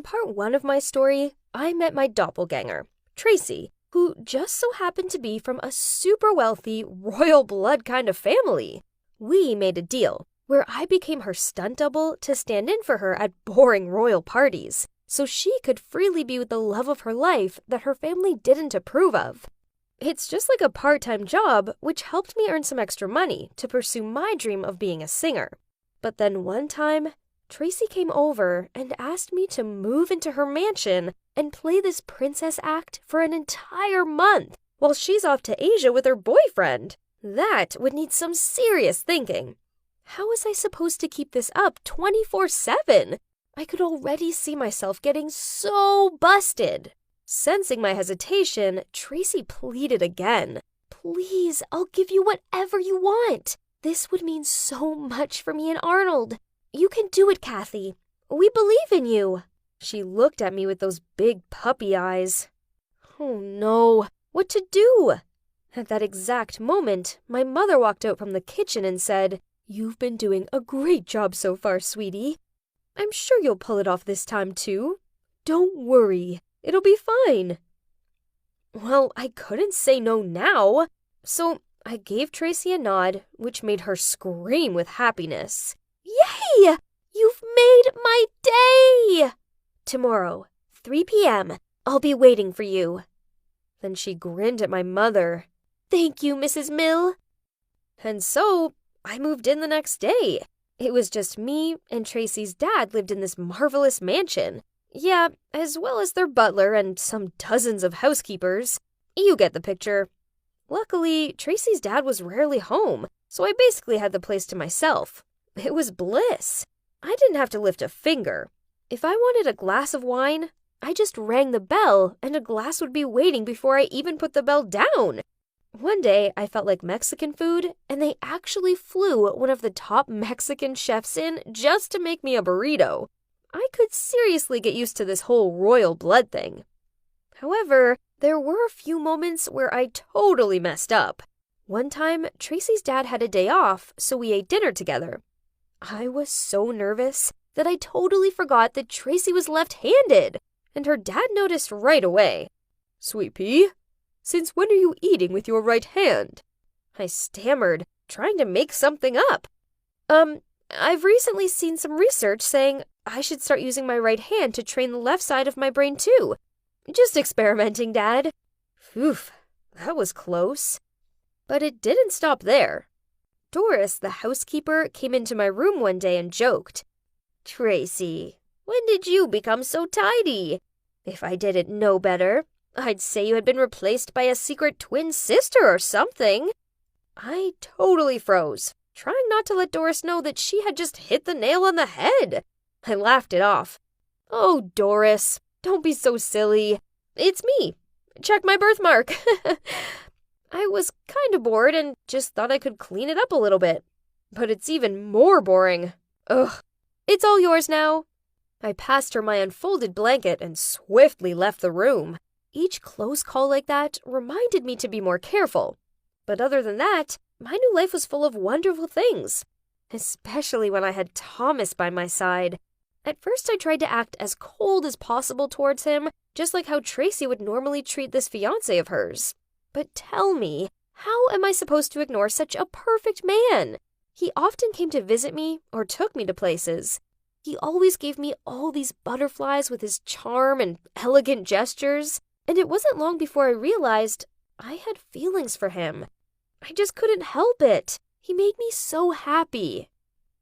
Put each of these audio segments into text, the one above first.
part one of my story, I met my doppelganger, Tracy, who just so happened to be from a super wealthy, royal blood kind of family. We made a deal where I became her stunt double to stand in for her at boring royal parties, so she could freely be with the love of her life that her family didn't approve of. It's just like a part-time job, which helped me earn some extra money to pursue my dream of being a singer. But then one time, Tracy came over and asked me to move into her mansion and play this princess act for an entire month while she's off to Asia with her boyfriend. That would need some serious thinking. How was I supposed to keep this up 24/7? I could already see myself getting so busted. Sensing my hesitation, Tracy pleaded again. Please, I'll give you whatever you want. This would mean so much for me and Arnold. You can do it, Kathy. We believe in you. She looked at me with those big puppy eyes. Oh no, what to do? At that exact moment, my mother walked out from the kitchen and said, "You've been doing a great job so far, sweetie. I'm sure you'll pull it off this time too. Don't worry, it'll be fine." Well, I couldn't say no now, so I gave Tracy a nod, which made her scream with happiness. Yay! You've made my day! Tomorrow, 3 p.m., I'll be waiting for you. Then she grinned at my mother. Thank you, Mrs. Mill. And so, I moved in the next day. It was just me and Tracy's dad lived in this marvelous mansion. Yeah, as well as their butler and some dozens of housekeepers. You get the picture. Luckily, Tracy's dad was rarely home, so I basically had the place to myself. It was bliss. I didn't have to lift a finger. If I wanted a glass of wine, I just rang the bell and a glass would be waiting before I even put the bell down. One day, I felt like Mexican food, and they actually flew one of the top Mexican chefs in just to make me a burrito. I could seriously get used to this whole royal blood thing. However, there were a few moments where I totally messed up. One time, Tracy's dad had a day off, so we ate dinner together. I was so nervous that I totally forgot that Tracy was left-handed, and her dad noticed right away. Sweet pea, since when are you eating with your right hand? I stammered, trying to make something up. I've recently seen some research saying I should start using my right hand to train the left side of my brain too. Just experimenting, Dad. Oof, that was close. But it didn't stop there. Doris, the housekeeper, came into my room one day and joked, Tracy, when did you become so tidy? If I didn't know better, I'd say you had been replaced by a secret twin sister or something. I totally froze, trying not to let Doris know that she had just hit the nail on the head. I laughed it off. Oh, Doris, don't be so silly. It's me. Check my birthmark. I was kind of bored and just thought I could clean it up a little bit. But it's even more boring. Ugh. It's all yours now. I passed her my unfolded blanket and swiftly left the room. Each close call like that reminded me to be more careful. But other than that, my new life was full of wonderful things. Especially when I had Thomas by my side. At first I tried to act as cold as possible towards him, just like how Tracy would normally treat this fiancé of hers. But tell me, how am I supposed to ignore such a perfect man? He often came to visit me or took me to places. He always gave me all these butterflies with his charm and elegant gestures, and it wasn't long before I realized I had feelings for him. I just couldn't help it. He made me so happy.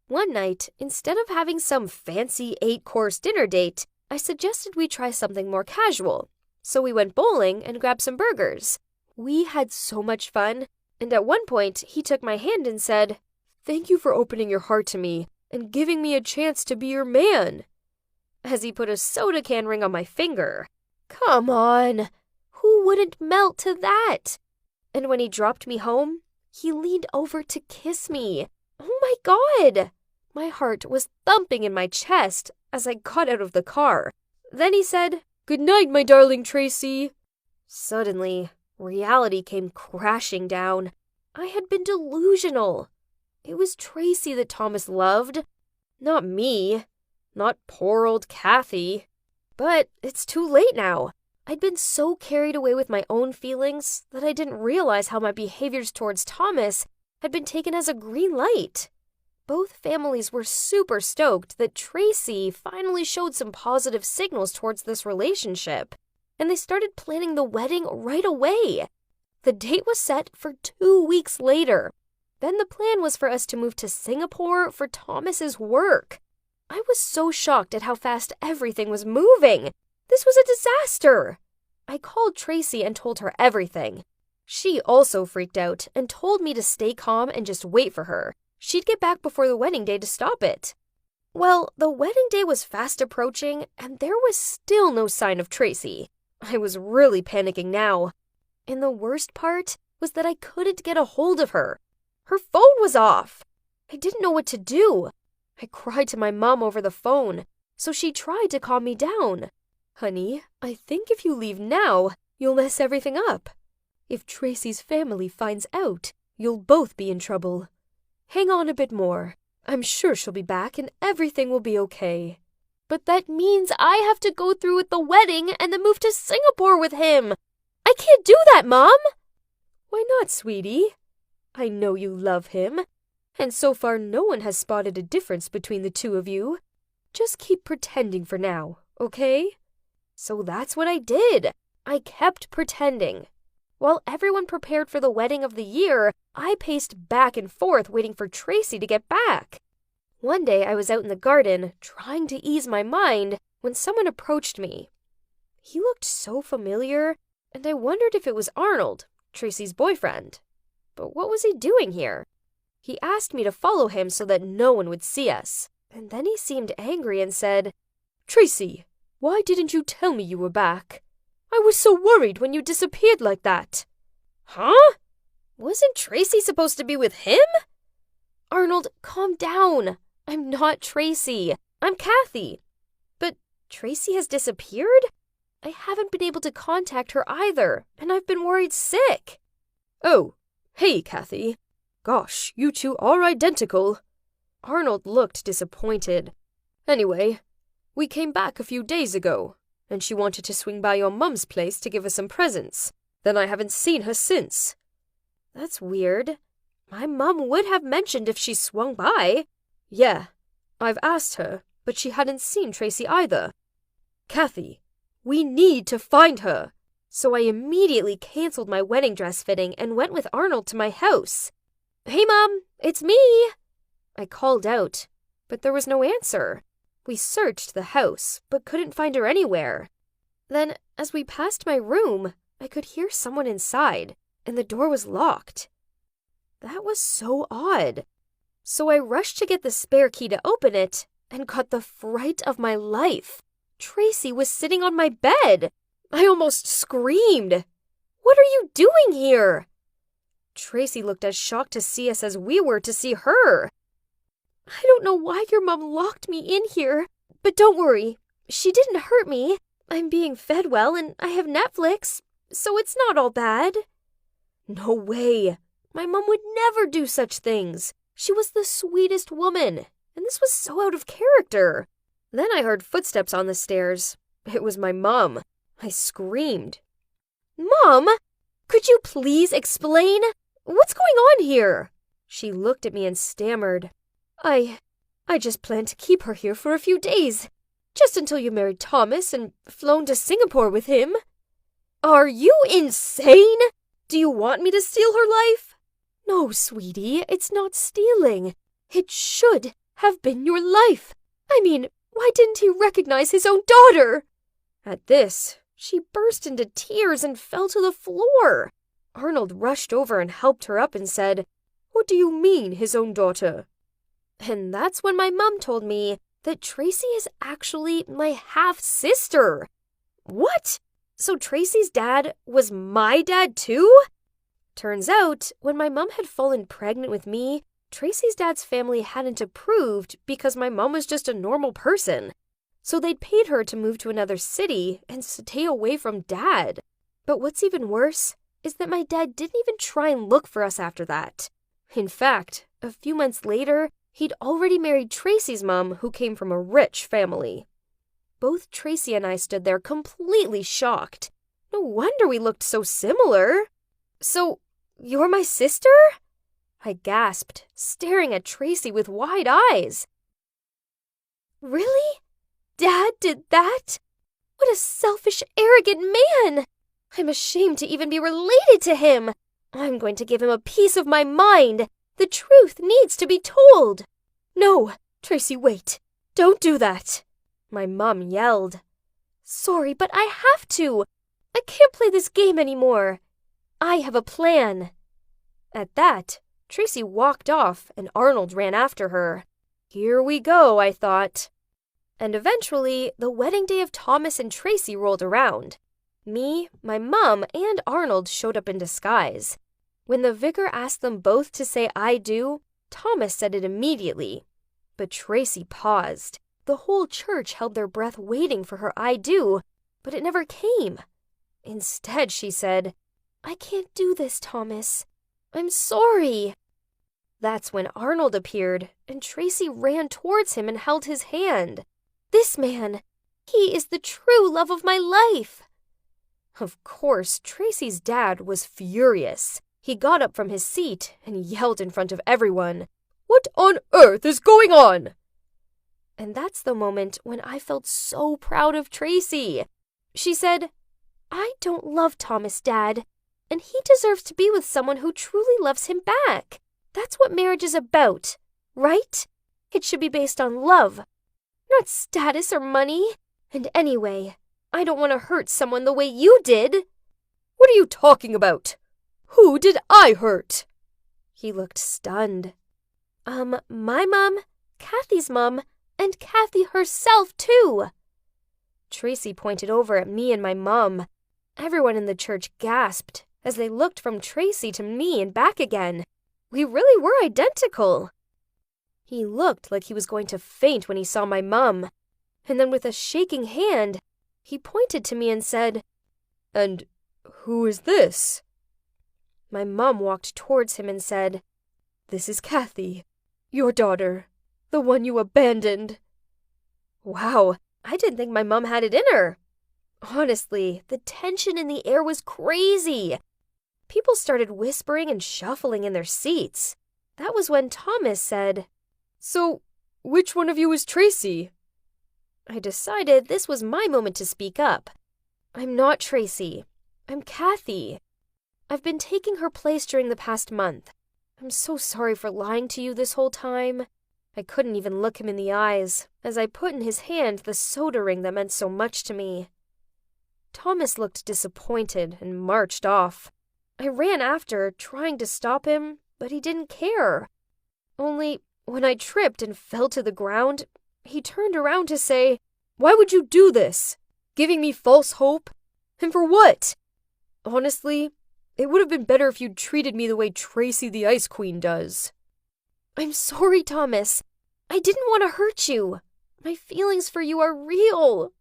One night, instead of having some fancy 8-course dinner date, I suggested we try something more casual. So we went bowling and grabbed some burgers. We had so much fun, and at one point, he took my hand and said, "Thank you for opening your heart to me and giving me a chance to be your man," as he put a soda can ring on my finger. Come on, who wouldn't melt to that? And when he dropped me home, he leaned over to kiss me. Oh my God! My heart was thumping in my chest as I got out of the car. Then he said, "Good night, my darling Tracy." Suddenly, reality came crashing down. I had been delusional. It was Tracy that Thomas loved, not me, not poor old Kathy. But it's too late now. I'd been so carried away with my own feelings that I didn't realize how my behaviors towards Thomas had been taken as a green light. Both families were super stoked that Tracy finally showed some positive signals towards this relationship, and they started planning the wedding right away. The date was set for 2 weeks later. Then the plan was for us to move to Singapore for Thomas's work. I was so shocked at how fast everything was moving. This was a disaster. I called Tracy and told her everything. She also freaked out and told me to stay calm and just wait for her. She'd get back before the wedding day to stop it. Well, the wedding day was fast approaching, and there was still no sign of Tracy. I was really panicking now. And the worst part was that I couldn't get a hold of her. Her phone was off. I didn't know what to do. I cried to my mom over the phone, so she tried to calm me down. Honey, I think if you leave now, you'll mess everything up. If Tracy's family finds out, you'll both be in trouble. Hang on a bit more. I'm sure she'll be back and everything will be okay. But that means I have to go through with the wedding and then move to Singapore with him. I can't do that, Mom. Why not, sweetie? I know you love him, and so far no one has spotted a difference between the two of you. Just keep pretending for now, okay? So that's what I did. I kept pretending. While everyone prepared for the wedding of the year, I paced back and forth waiting for Tracy to get back. One day I was out in the garden trying to ease my mind when someone approached me. He looked so familiar, and I wondered if it was Arnold, Tracy's boyfriend. But what was he doing here? He asked me to follow him so that no one would see us, and then he seemed angry and said, "Tracy, why didn't you tell me you were back? I was so worried when you disappeared like that." Huh? Wasn't Tracy supposed to be with him? Arnold, calm down. I'm not Tracy. I'm Kathy. But Tracy has disappeared? I haven't been able to contact her either, and I've been worried sick. Oh, hey, Kathy. Gosh, you two are identical. Arnold looked disappointed. Anyway, we came back a few days ago, and she wanted to swing by your mum's place to give us some presents. Then I haven't seen her since. That's weird. My mum would have mentioned if she swung by. Yeah, I've asked her, but she hadn't seen Tracy either. Kathy, we need to find her. So I immediately canceled my wedding dress fitting and went with Arnold to my house. Hey, Mom, it's me. I called out, but there was no answer. We searched the house, but couldn't find her anywhere. Then, as we passed my room, I could hear someone inside, and the door was locked. That was so odd. So I rushed to get the spare key to open it, and got the fright of my life. Tracy was sitting on my bed. I almost screamed. What are you doing here? Tracy looked as shocked to see us as we were to see her. I don't know why your mom locked me in here, but don't worry. She didn't hurt me. I'm being fed well and I have Netflix, so it's not all bad. No way. My mom would never do such things. She was the sweetest woman, and this was so out of character. Then I heard footsteps on the stairs. It was my mom. I screamed. Mom, could you please explain? What's going on here? She looked at me and stammered. I just planned to keep her here for a few days, just until you married Thomas and flown to Singapore with him. Are you insane? Do you want me to steal her life? No, sweetie, it's not stealing. It should have been your life. I mean, why didn't he recognize his own daughter? At this, she burst into tears and fell to the floor. Arnold rushed over and helped her up and said, What do you mean, his own daughter? And that's when my mom told me that Tracy is actually my half-sister. What? So Tracy's dad was my dad too? Turns out, when my mom had fallen pregnant with me, Tracy's dad's family hadn't approved because my mom was just a normal person. So they'd paid her to move to another city and stay away from Dad. But what's even worse is that my dad didn't even try and look for us after that. In fact, a few months later, he'd already married Tracy's mom, who came from a rich family. Both Tracy and I stood there completely shocked. No wonder we looked so similar. So, you're my sister? I gasped, staring at Tracy with wide eyes. Really? Dad did that? What a selfish, arrogant man! I'm ashamed to even be related to him. I'm going to give him a piece of my mind. The truth needs to be told. No, Tracy, wait. Don't do that. My mom yelled. Sorry, but I have to. I can't play this game anymore. I have a plan. At that, Tracy walked off and Arnold ran after her. Here we go, I thought. And eventually, the wedding day of Thomas and Tracy rolled around. Me, my mom, and Arnold showed up in disguise. When the vicar asked them both to say I do, Thomas said it immediately. But Tracy paused. The whole church held their breath waiting for her I do, but it never came. Instead, she said, I can't do this, Thomas. I'm sorry. That's when Arnold appeared, and Tracy ran towards him and held his hand. This man, he is the true love of my life. Of course, Tracy's dad was furious. He got up from his seat and yelled in front of everyone, What on earth is going on? And that's the moment when I felt so proud of Tracy. She said, I don't love Thomas, Dad, and he deserves to be with someone who truly loves him back. That's what marriage is about, right? It should be based on love, not status or money. And anyway, I don't want to hurt someone the way you did. What are you talking about? Who did I hurt? He looked stunned. My mom, Kathy's mom, and Kathy herself, too. Tracy pointed over at me and my mom. Everyone in the church gasped as they looked from Tracy to me and back again. We really were identical. He looked like he was going to faint when he saw my mom. And then with a shaking hand, he pointed to me and said, And who is this? My mom walked towards him and said, This is Kathy, your daughter, the one you abandoned. Wow, I didn't think my mom had it in her. Honestly, the tension in the air was crazy. People started whispering and shuffling in their seats. That was when Thomas said, So, which one of you is Tracy? I decided this was my moment to speak up. I'm not Tracy. I'm Kathy. I've been taking her place during the past month. I'm so sorry for lying to you this whole time. I couldn't even look him in the eyes as I put in his hand the soda ring that meant so much to me. Thomas looked disappointed and marched off. I ran after, trying to stop him, but he didn't care. Only, when I tripped and fell to the ground, he turned around to say, Why would you do this? Giving me false hope? And for what? Honestly, it would have been better if you'd treated me the way Tracy the Ice Queen does. I'm sorry, Thomas. I didn't want to hurt you. My feelings for you are real.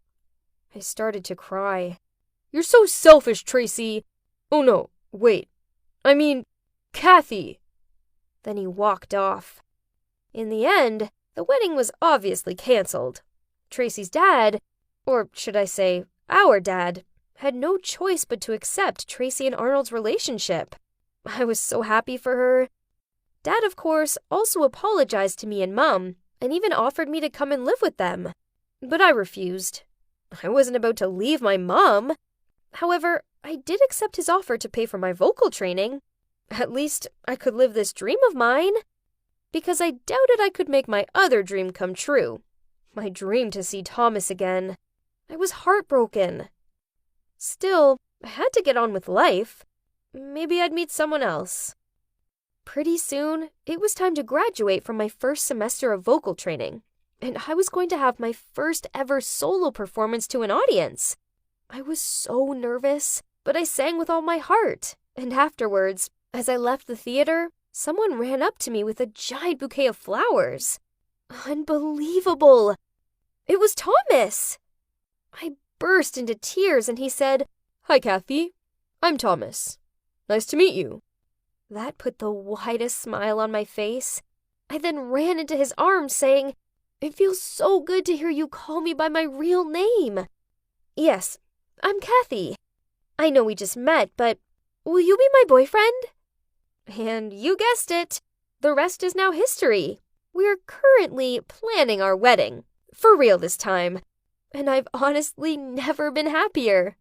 I started to cry. You're so selfish, Tracy. Oh no, wait. I mean, Kathy. Then he walked off. In the end, the wedding was obviously canceled. Tracy's dad, or should I say, our dad, had no choice but to accept Tracy and Arnold's relationship. I was so happy for her. Dad, of course, also apologized to me and Mom, and even offered me to come and live with them. But I refused. I wasn't about to leave my mom. However, I did accept his offer to pay for my vocal training. At least, I could live this dream of mine. Because I doubted I could make my other dream come true. My dream to see Thomas again. I was heartbroken. Still, I had to get on with life. Maybe I'd meet someone else. Pretty soon, it was time to graduate from my first semester of vocal training, and I was going to have my first ever solo performance to an audience. I was so nervous, but I sang with all my heart, and afterwards, as I left the theater, someone ran up to me with a giant bouquet of flowers. Unbelievable! It was Thomas! I burst into tears and he said, Hi, Kathy. I'm Thomas. Nice to meet you. That put the widest smile on my face. I then ran into his arms saying, It feels so good to hear you call me by my real name. Yes, I'm Kathy. I know we just met, but will you be my boyfriend? And you guessed it. The rest is now history. We're currently planning our wedding. For real this time. And I've honestly never been happier.